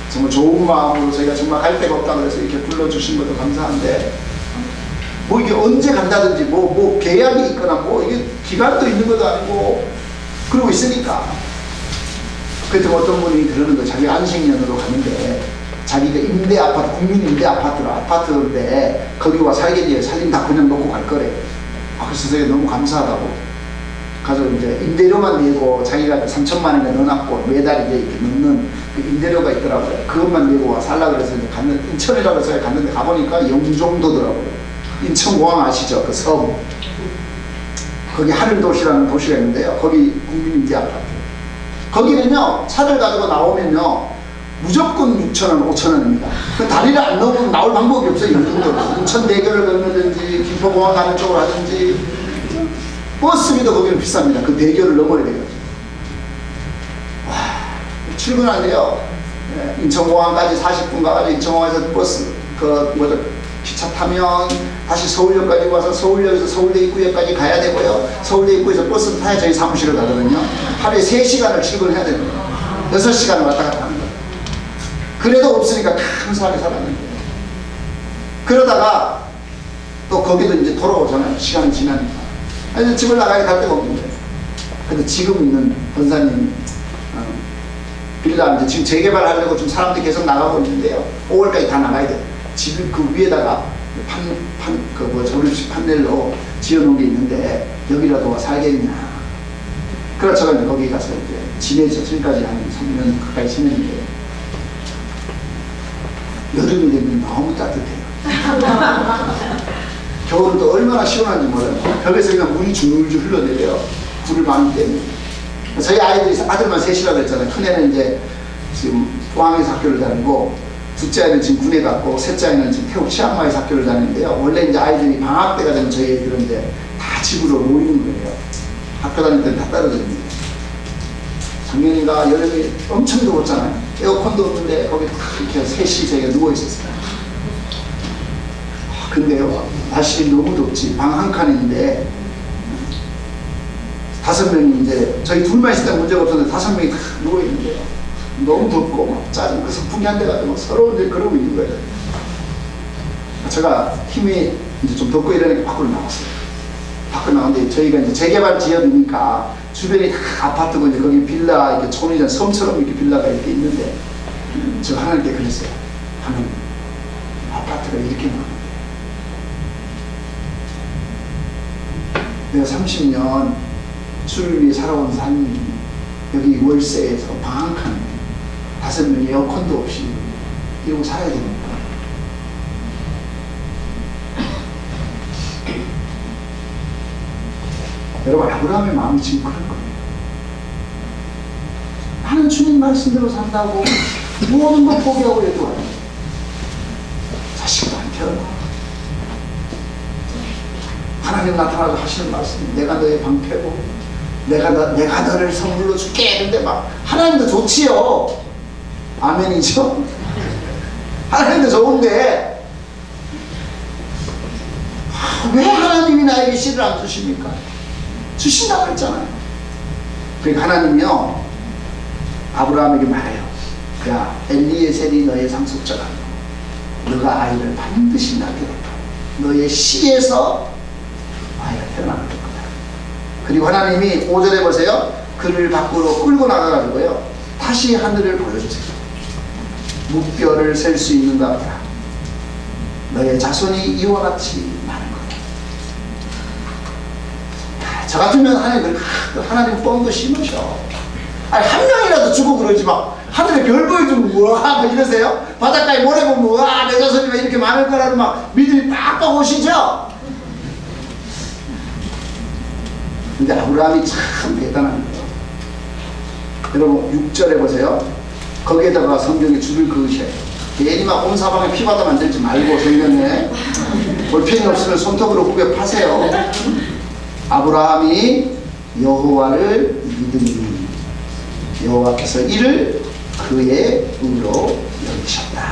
정말 좋은 마음으로 저희가 정말 갈 데가 없다고 해서 이렇게 불러주신 것도 감사한데 뭐 이게 언제 간다든지 뭐 계약이 있거나 뭐 이게 기간도 있는 것도 아니고 그러고 있으니까 그때 어떤 분이 그러는 거예요. 자기 안식년으로 가는데 자기가 임대 아파트 국민 임대 아파트인데 거기 와 살겠지 살림 다 그냥 놓고 갈 거래. 그래서 제가 너무 감사하다고 가서 이제 임대료만 내고 자기가 3천만 원에 넣어놨고 매달 이제 이렇게 넣는 그 임대료가 있더라고요. 그것만 내고 와 살라 그래서 이제 갔는데 인천이라고 해서 갔는데 가보니까 영종도더라고요. 인천공항 아시죠? 그 섬. 거기 하늘도시라는 도시가 있는데요. 거기 국민임대 아파트. 거기는요 차를 가지고 나오면요 무조건 6,000원, 5,000원입니다. 그 다리를 안 넘으면 나올 방법이 없어요. 영종도로. 인천대교를 건너든지 김포공항 가는 쪽으로 하든지 버스비도 거기는 비쌉니다. 그 대교를 넘어야 돼요. 출근하는데요. 인천공항까지 40분 가가지고 인천공항에서 버스 기차 타면 다시 서울역까지 와서 서울역에서 서울대 입구역까지 가야 되고요. 서울대 입구에서 버스를 타야 저희 사무실을 가거든요. 하루에 3시간을 출근해야 됩니다. 6시간을 왔다 갔다 하는 거예요. 그래도 없으니까 감사하게 살았는데 그러다가 또 거기도 이제 돌아오잖아요. 시간이 지나니까. 아니 집을 나가야 갈 데가 없는 거예요. 근데 지금 있는 권사님이 빌라 이제 지금 재개발하려고 좀 사람들이 계속 나가고 있는데요. 5월까지 다 나가야 돼요. 집 그 위에다가 조립식 판넬로 지어놓은 게 있는데 여기라도 와 살겠냐. 그래서 제가 거기 가서 이제 지내죠. 지금까지 한 3년 가까이 지냈는데 여름이 되면 너무 따뜻해요. 겨울은 또 얼마나 시원한지 몰라요. 벽에서 그냥 물이 줄줄 흘러내려요. 불을 많이 때문에. 저희 아들만 셋이라고 했잖아요. 큰애는 이제 지금 포항에서 학교를 다니고 둘째 아이는 지금 군에 갔고 셋째 아이는 지금 태국 치앙마이에서 학교를 다니는데요. 원래 이제 아이들이 방학 때가 되면 저희 애들은 이제 다 집으로 모이는 거예요. 학교 다닐 때는 다 떨어집니다. 작년인가 여름이 엄청 더웠잖아요. 에어컨도 없는데 거기 딱 이렇게 셋이 저희가 누워있었어요. 근데요 날씨 너무 덥지. 방 한 칸인데 5명이 이제 저희 둘만 있을 때 문제가 없었는데 5명이 다 누워있는데요. 너무 덥고 막 짜증 그 선풍기 한 대 가지고 서로 이제 그러고 있는 거예요. 제가 힘이 이제 좀 덥고 이러니까 밖으로 나왔어요. 밖으로 나왔는데 저희가 이제 재개발 지역이니까 주변이 다 아파트고 이제 거기 빌라 이렇게 촌이잖아요. 섬처럼 이렇게 빌라가 이렇게 있는데 저 하나님께 그랬어요. 하나님 아파트가 이렇게 많은데 내가 30년 주를 위해 살아온 삶이 여기 월세에서 방 한 칸에 5명이 에어컨도 없이 이러고 살아야 됩니다. 여러분 아브라함의 마음이 지금 그런 거예요. 나는 주님 말씀대로 산다고 모든 것 포기하고 해도 와요. 자식도 안 태어나. 하나님 나타나서 하시는 말씀 내가 너의 방패고 내가 너를 선물로 줄게 했는데 막 하나님도 좋지요. 아멘이죠. 하나님도 좋은데 왜 하나님이 나에게 씨를 안 주십니까? 주신다고 했잖아요. 그러니까 하나님이요 아브라함에게 말해요. 야 엘리에셀이 너의 상속자가 너가 아이를 반드시 낳게 될 거야. 너의 씨에서 아이가 태어나게 될 거야. 그리고 하나님이 5절에 보세요. 그를 밖으로 끌고 나가가지고요 다시 하늘을 보여주세요. 묵별을 셀 수 있는가 보라. 너의 자손이 이와 같이 많은 거다. 저 같으면 하나님 뻥도 심으셔. 아니 한 명이라도 주고 그러지 마. 하늘에 별 보여주면 우와 뭐 이러세요? 바닷가에 모래 보면 우와 내 자손이 왜 이렇게 많을 거라는 막 믿음이 빡빡 오시죠? 근데 아브라함이 참 대단한 거예요. 여러분 6절에 보세요. 거기에다가 성경에 줄을 그으셔야 돼요. 괜히 막 온 사방에 피바다 만들지 말고 성경에 볼펜이 없으면 손톱으로 후벼 파세요. 아브라함이 여호와를 믿으니 여호와께서 이를 그의 의로 여기셨다.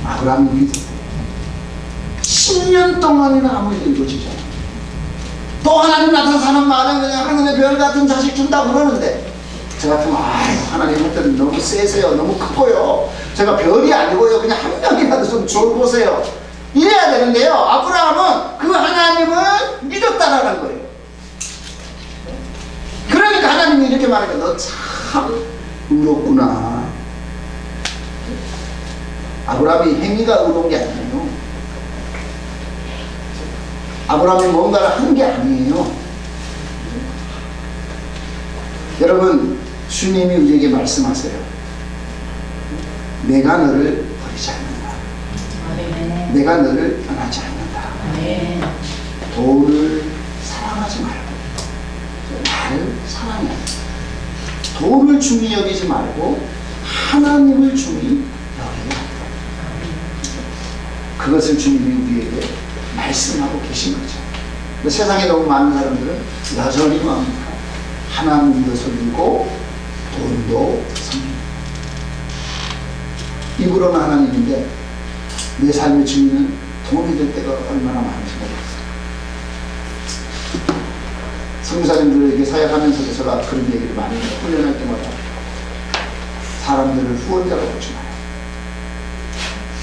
아브라함이 믿었대. 10년 동안이나 아무 일도 이루어지지 않아. 또 하나님 나타나서 하는 말은 그냥 하늘의 별 같은 자식 준다 그러는데, 저 같으면 하나님한테 너무 세세요. 너무 크고요. 제가 별이 아니고요. 그냥 한 명이라도 좀 줘보세요. 이래야 되는데요. 아브라함은 그 하나님을 믿었다라는 거예요. 그러니까 하나님이 이렇게 말하니까 너 참 의롭구나. 아브라함이 행위가 의로운 게 아니에요. 아브라함이 뭔가를 한 게 아니에요. 여러분, 주님이 우리에게 말씀하세요. 내가 너를 버리지 않는다. 아멘. 내가 너를 떠나지 않는다. 아멘. 돈을 사랑하지 말고 나를 사랑해. 돈을 중히 여기지 말고 하나님을 중히 여기라. 그것을 주님이 우리에게 말씀하고 계신 거죠. 근데 세상에 너무 많은 사람들은 여전히 하나님도 섬기고 돈도 섬깁니다. 입으로는 하나님인데 내 삶의 주인은 돈이 될 때가 얼마나 많은지 모르겠어요. 선교사님들에게 사역하면서도 제가 그런 얘기를 많이 해요. 훈련할 때마다 사람들을 후원자로 보지 마요.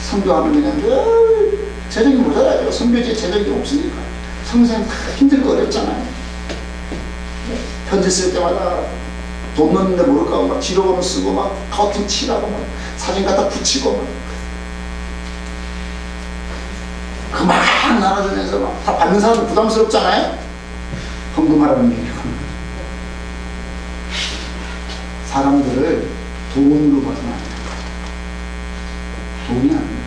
선교하면 그냥 늘 재정이 모자라죠. 선교지에 재정이 없으니까. 선생님 다 힘들고 어렵잖아요. 편지 쓸 때마다 돈 넣는데 모를까 막 지로번호 쓰고 막 커팅 칠하고 막 사진 갖다 붙이고 막 그 막 나눠주면서 막 다 받는 사람도 부담스럽잖아요. 헌금하라는 얘기고. 사람들을 돈으로 봐서는 안 돼요. 돈이 아닙니다.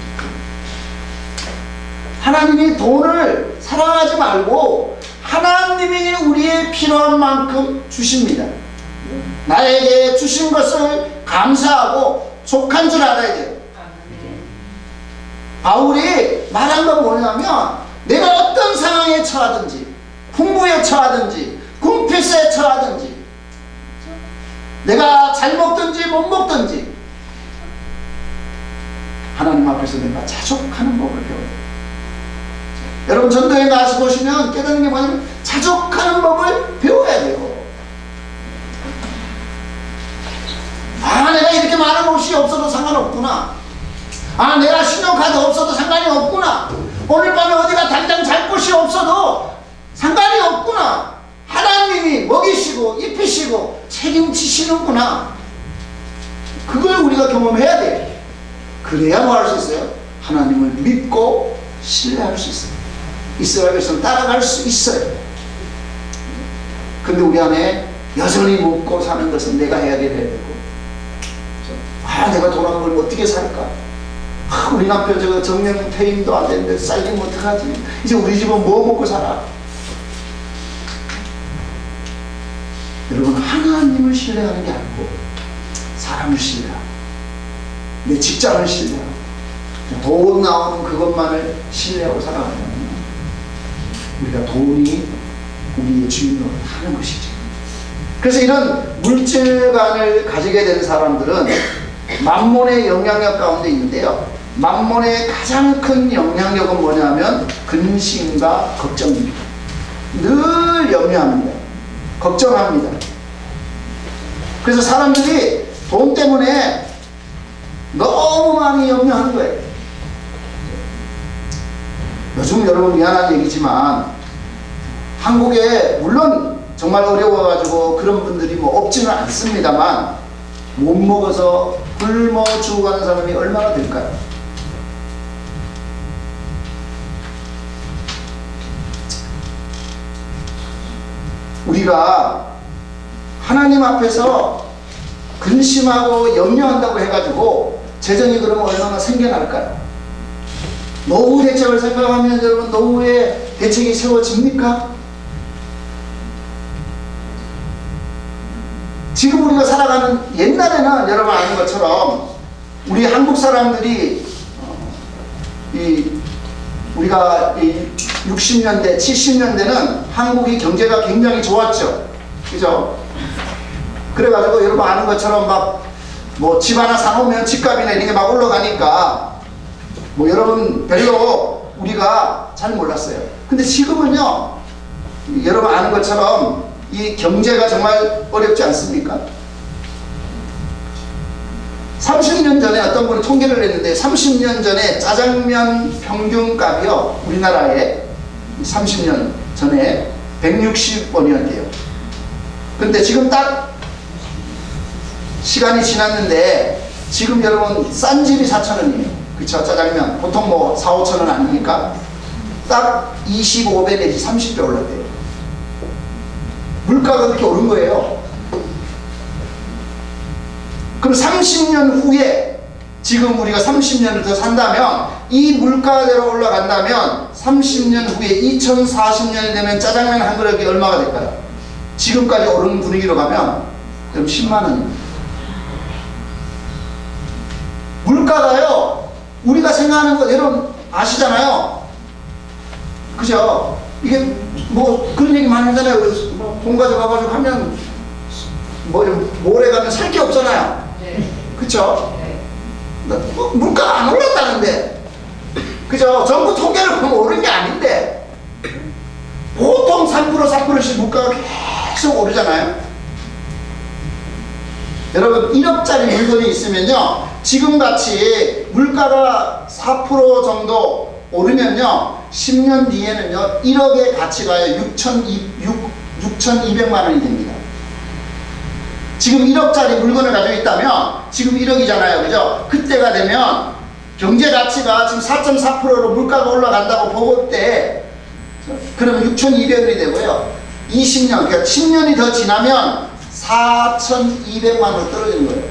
하나님이 돈을 사랑하지 말고 하나님이 우리의 필요한 만큼 주십니다. 나에게 주신 것을 감사하고 족한 줄 알아야 돼요. 바울이 말한 건 뭐냐면 내가 어떤 상황에 처하든지 풍부에 처하든지 궁핍에 처하든지 내가 잘 먹든지 못 먹든지 하나님 앞에서 내가 자족하는 법을 배워요. 여러분 전도에 나와서 보시면 깨닫는 게 뭐냐면 자족하는 법을 배워야 돼요. 내가 이렇게 많은 옷이 없어도 상관없구나. 내가 신용카드 없어도 상관이 없구나. 오늘 밤에 어디가 당장 잘 곳이 없어도 상관이 없구나. 하나님이 먹이시고 입히시고 책임지시는구나. 그걸 우리가 경험해야 돼. 그래야 뭐 할 수 있어요? 하나님을 믿고 신뢰할 수 있어요. 이스라엘 백성 따라갈 수 있어요. 근데 우리 안에 여전히 먹고 사는 것은 내가 해야 되고, 내가 돈 안 벌면 어떻게 살까? 우리 남편 저거 정년 퇴임도 안 되는데 살기면 어떡하지? 이제 우리 집은 뭐 먹고 살아? 여러분, 하나님을 신뢰하는 게 아니고 사람을 신뢰하고 내 직장을 신뢰하고 돈 나오는 그것만을 신뢰하고 살아가면 우리가 돈이 우리의 주인으로 하는 것이죠. 그래서 이런 물질관을 가지게 되는 사람들은 만몬의 영향력 가운데 있는데요. 만몬의 가장 큰 영향력은 뭐냐면 근심과 걱정입니다. 늘 염려합니다. 걱정합니다. 그래서 사람들이 돈 때문에 너무 많이 염려하는 거예요. 요즘 여러분 미안한 얘기지만 한국에 물론 정말 어려워가지고 그런 분들이 뭐 없지는 않습니다만 못 먹어서 굶어 죽어가는 사람이 얼마나 될까요? 우리가 하나님 앞에서 근심하고 염려한다고 해가지고 재정이 그러면 얼마나 생겨날까요? 노후 대책을 생각하면 여러분 노후에 대책이 세워집니까? 지금 우리가 살아가는 옛날에는 여러분 아는 것처럼 우리 한국 사람들이 우리가 60년대, 70년대는 한국이 경제가 굉장히 좋았죠. 그죠? 그래가지고 여러분 아는 것처럼 막 뭐 집 하나 사놓으면 집값이나 이런 게 막 올라가니까 뭐 여러분 별로 우리가 잘 몰랐어요. 근데 지금은요, 여러분 아는 것처럼 이 경제가 정말 어렵지 않습니까? 30년 전에 어떤 분이 통계를 했는데 30년 전에 짜장면 평균값이요, 우리나라에 30년 전에 160원이었대요. 근데 지금 딱 시간이 지났는데 지금 여러분 싼 집이 4,000원이에요. 그쵸? 짜장면 보통 뭐 4, 5,000원 아닙니까? 딱 25배 내지 30배 올랐대요. 물가가 그렇게 오른 거예요. 그럼 30년 후에 지금 우리가 30년을 더 산다면 이 물가대로 올라간다면 30년 후에 2040년이 되면 짜장면 한 그릇이 얼마가 될까요? 지금까지 오른 분위기로 가면 그럼 10만 원입니다. 물가가요, 우리가 생각하는 거 여러분 아시잖아요. 그죠? 이게 뭐 그런 얘기 많이 하잖아요. 돈 가져가가지고 하면 뭐 모래 가면 살 게 없잖아요. 그쵸? 물가가 안 올랐다는데, 그죠? 전부 통계를 보면 오른 게 아닌데 보통 3% 4%씩 물가가 계속 오르잖아요. 여러분 1억짜리 물건이 있으면요, 지금같이 물가가 4% 정도 오르면요 10년 뒤에는요 1억의 가치가요 6,200만 원이 됩니다. 지금 1억짜리 물건을 가지고 있다면 지금 1억이잖아요. 그죠? 그때가 되면 경제 가치가 지금 4.4%로 물가가 올라간다고 보고 때 그러면 6,200원이 되고요. 20년, 그러니까 10년이 더 지나면 4,200만 원으로 떨어지는 거예요.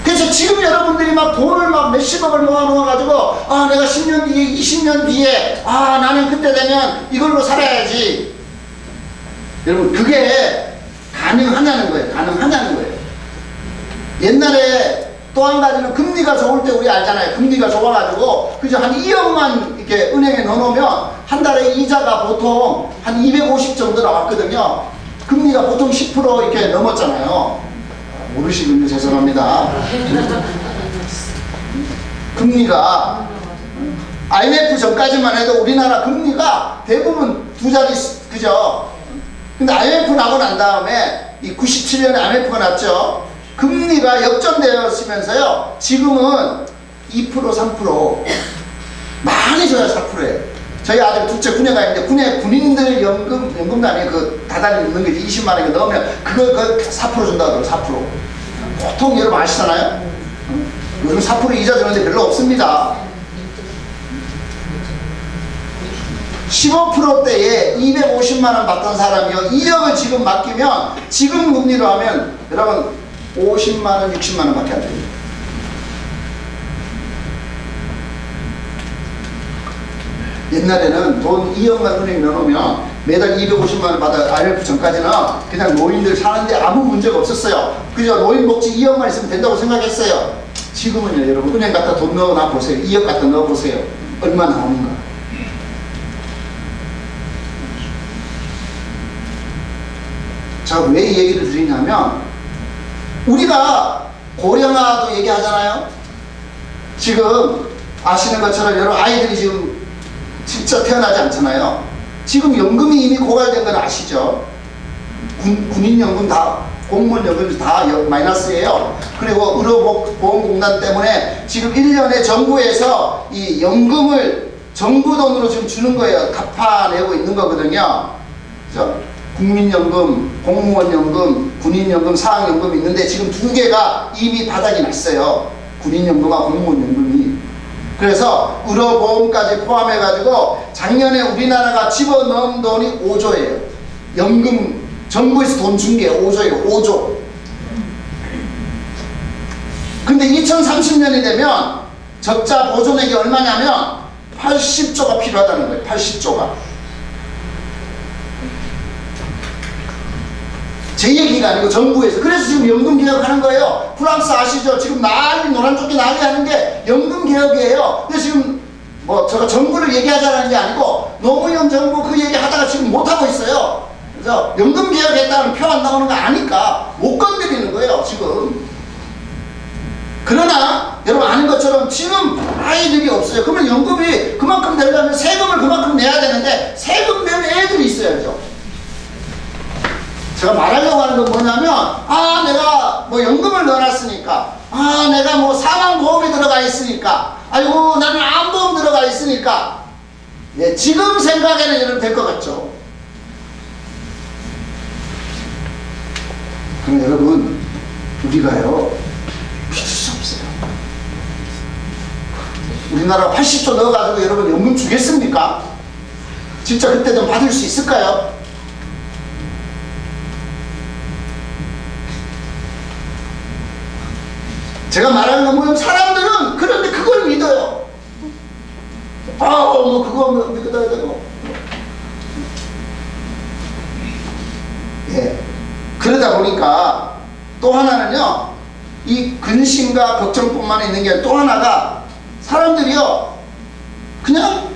그래서 지금 여러분들이 막 돈을 막 몇십억을 모아놓아가지고 아 내가 10년 뒤에 20년 뒤에 아 나는 그때 되면 이걸로 살아야지. 여러분 그게 가능하냐는 거예요. 가능하냐는 거예요. 옛날에 또 한 가지는 금리가 좋을 때 우리 알잖아요. 금리가 좋아가지고 그저 한 2억만 이렇게 은행에 넣어놓으면 한 달에 이자가 보통 한 250 정도 나왔거든요. 금리가 보통 10% 이렇게 넘었잖아요. 모르시군요. 죄송합니다. 금리가 IMF 전까지만 해도 우리나라 금리가 대부분 두 자리, 그죠? 근데 IMF 나고 난 다음에 이 97년에 IMF가 났죠. 금리가 역전되었으면서요 지금은 2% 3% 많이 줘야 4%예요. 저희 아들 둘째 군에가 있는데 군인들 연금도 아니에요. 그 다달이 넣는 게 20만 원 이거 넣으면 그거 4% 준다고 하더라고요. 4%. 보통 여러분 아시잖아요. 요즘 4% 이자 주는데 별로 없습니다. 15%대에 250만 원 받던 사람이요 2억을 지금 맡기면 지금 금리로 하면 여러분 50만 원, 60만 원 밖에 안 됩니다. 옛날에는 돈 2억만 은행에 넣어놓으면 매달 250만 원 받아. IMF 전까지는 그냥 노인들 사는데 아무 문제가 없었어요. 그죠? 노인복지 2억만 있으면 된다고 생각했어요. 지금은요 여러분 은행 갖다 돈 넣어놔 보세요. 2억 갖다 넣어보세요. 얼마 나오는가. 제가 왜 이 얘기를 드리냐면 우리가 고령화도 얘기하잖아요. 지금 아시는 것처럼 여러 아이들이 지금 진짜 태어나지 않잖아요. 지금 연금이 이미 고갈된 건 아시죠? 군인연금 다, 공무원연금 다 마이너스예요. 그리고 의료보험공단 때문에 지금 1년에 정부에서 이 연금을 정부 돈으로 지금 주는 거예요. 갚아내고 있는 거거든요. 그죠? 국민연금, 공무원연금, 군인연금, 사학연금이 있는데 지금 두 개가 이미 바닥이 났어요. 군인연금과 공무원연금이. 그래서 의료보험까지 포함해가지고 작년에 우리나라가 집어넣은 돈이 5조예요. 연금, 정부에서 돈 준 게 5조예요. 5조. 근데 2030년이 되면 적자 보존액이 얼마냐면 80조가 필요하다는 거예요. 80조가. 제 얘기가 아니고 정부에서. 그래서 지금 연금개혁하는 거예요. 프랑스 아시죠? 지금 난리 노란쪽이 난리 하는 게 연금개혁이에요. 근데 지금 뭐 제가 정부를 얘기하자는 게 아니고 노무현 정부 그 얘기 하다가 지금 못하고 있어요. 그래서 연금개혁했다는 표 안 나오는 거 아니까 못 건드리는 거예요 지금. 그러나 여러분 아는 것처럼 지금 아이들이 없어요. 그러면 연금이 그만큼 되려면 세금을 그만큼 내야 되는데 세금 내는 애들이 있어야죠. 제가 말하려고 하는 건 뭐냐면, 아 내가 뭐 연금을 넣어놨으니까, 아 내가 뭐 사망보험에 들어가 있으니까, 아이고 나는 암보험 들어가 있으니까, 예, 지금 생각에는 여러분 될 것 같죠. 그럼 여러분 우리가요 믿을 수 없어요. 우리나라 80조 넣어가지고 여러분 연금 주겠습니까? 진짜 그때 좀 받을 수 있을까요? 제가 말하는 건 뭐냐면 사람들은 그런데 그걸 믿어요. 뭐 그거 믿어야 되고. 예. 그러다 보니까 또 하나는요, 이 근심과 걱정뿐만 있는 게 또 하나가 사람들이요 그냥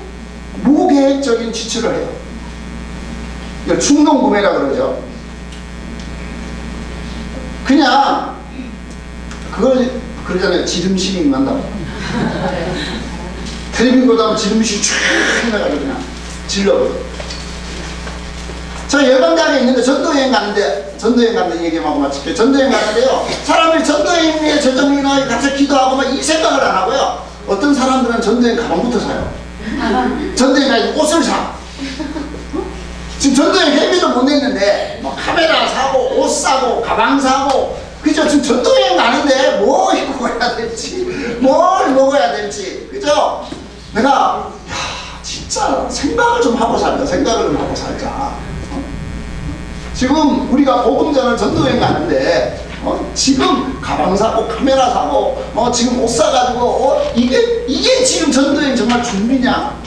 무계획적인 지출을 해요. 이걸 충동구매라 그러죠. 그냥 그걸 그러잖아요. 지름신이 난다고. 텔레비전 보다 지름신이 쫙 해가지고 그냥 질러버려. 저 열방대학에 있는데 전도여행 갔는데 얘기하고 마칠게요. 전도여행 갔는데요, 사람들이 전도여행에 저정리나 같이 기도하고 막 이 생각을 안 하고요, 어떤 사람들은 전도여행 가방부터 사요. 전도여행 가서 옷을 사. 지금 전도여행 회비도 못 냈는데 뭐 카메라 사고 옷 사고 가방 사고. 그죠? 지금 전도여행 가는데 뭐 입고 가야 될지 뭘 먹어야 될지, 그죠? 내가 야 진짜 생각을 좀 하고 살자. 생각을 좀 하고 살자. 지금 우리가 복음전을 전도여행 가는데 지금 가방 사고 카메라 사고 지금 옷 사가지고 이게 지금 전도여행 정말 준비냐?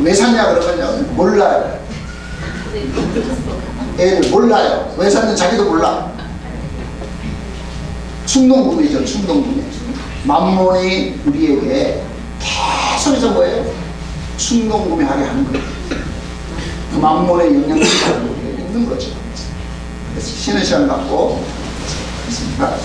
왜 샀냐 그러면요, 몰라요. 애들 몰라요. 왜 샀는지 자기도 몰라. 충동구매죠. 충동구매. 만몬이 우리에게 계속해서 뭐예요? 충동구매하게 하는 거예요. 그 만몬의 영향을 받는 우리에게 있는 거죠. 그래서 쉬는 시간 갖고 하겠습니다.